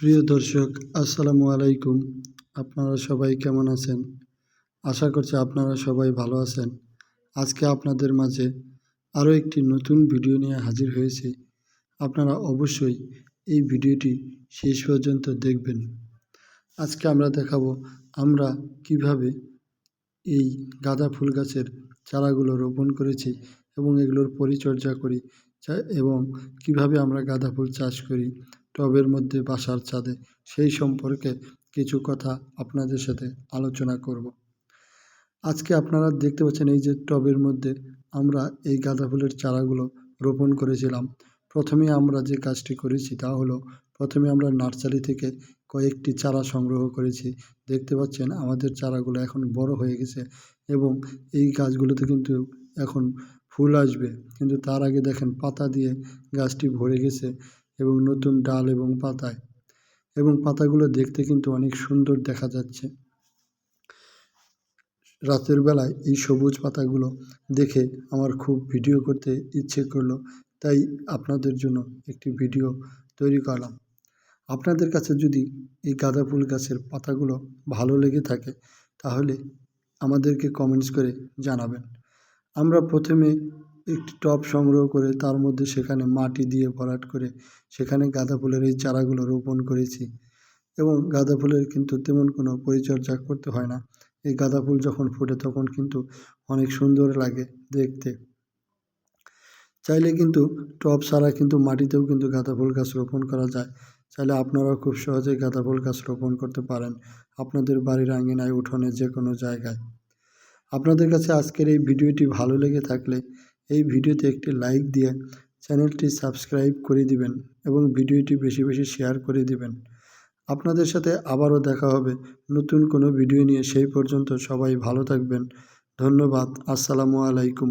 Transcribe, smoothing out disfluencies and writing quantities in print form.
প্রিয় দর্শক, আসসালামু আলাইকুম। আপনারা সবাই কেমন আছেন? আশা করছি আপনারা সবাই ভালো আছেন। আজকে আপনাদের মাঝে আরও একটি নতুন ভিডিও নিয়ে হাজির হয়েছি। আপনারা অবশ্যই এই ভিডিওটি শেষ পর্যন্ত দেখবেন। আজকে আমরা দেখাবো আমরা কিভাবে এই গাঁদা ফুল গাছের চারাগুলো রোপণ করেছি এবং এগুলোর পরিচর্যা করি এবং কিভাবে আমরা গাঁদা ফুল চাষ করি টবের মধ্যে বাসার ছাদে, সেই সম্পর্কে কিছু কথা আপনাদের সাথে আলোচনা করব। আজকে আপনারা দেখতে পাচ্ছেন এই যে টবের মধ্যে আমরা এই গাঁদা ফুলের চারাগুলো রোপণ করেছিলাম। প্রথমে আমরা যে কাজটি করেছি তা হলো, প্রথমে আমরা নার্সারি থেকে কয়েকটি চারা সংগ্রহ করেছি। দেখতে পাচ্ছেন আমাদের চারাগুলো এখন বড় হয়ে গেছে এবং এই গাছগুলোতে কিন্তু এখন ফুল আসবে, কিন্তু তার আগে দেখেন পাতা দিয়ে গাছটি ভরে গেছে এবং নতুন ডাল এবং পাতায়, এবং পাতাগুলো দেখতে কিন্তু অনেক সুন্দর দেখা যাচ্ছে। রাতের বেলায় এই সবুজ পাতাগুলো দেখে আমার খুব ভিডিও করতে ইচ্ছে করলো, তাই আপনাদের জন্য একটি ভিডিও তৈরি করলাম। আপনাদের কাছে যদি এই গাঁদা ফুল গাছের পাতাগুলো ভালো লেগে থাকে তাহলে আমাদেরকে কমেন্টস করে জানাবেন। আমরা প্রথমে একটি টব সংগ্রহ করে তার মধ্যে সেখানে মাটি দিয়ে ভরাট করে সেখানে গাঁদা ফুলের এই চারাগুলো রোপণ করেছি এবং গাঁদা ফুলের কিন্তু তেমন কোনো পরিচর্যা করতে হয় না। এই গাঁদা ফুল যখন ফোটে তখন কিন্তু অনেক সুন্দর লাগে দেখতে। চাইলে কিন্তু টব ছাড়া কিন্তু মাটিতেও কিন্তু গাঁদা ফুল গাছ রোপণ করা যায়। চাইলে আপনারাও খুব সহজেই গাঁদা ফুল গাছ রোপণ করতে পারেন আপনাদের বাড়ির আঙিনায়, উঠোনে, যে কোনো জায়গায়। আপনাদের কাছে আজকের এই ভিডিওটি ভালো লেগে থাকলে এই ভিডিওতে একটি লাইক দিয়ে চ্যানেলটি সাবস্ক্রাইব করে দিবেন এবং ভিডিওটি বেশি বেশি শেয়ার করে দিবেন। আপনাদের সাথে আবারও দেখা হবে নতুন কোনো ভিডিও নিয়ে। সেই পর্যন্ত সবাই ভালো থাকবেন। ধন্যবাদ। আসসালামু আলাইকুম।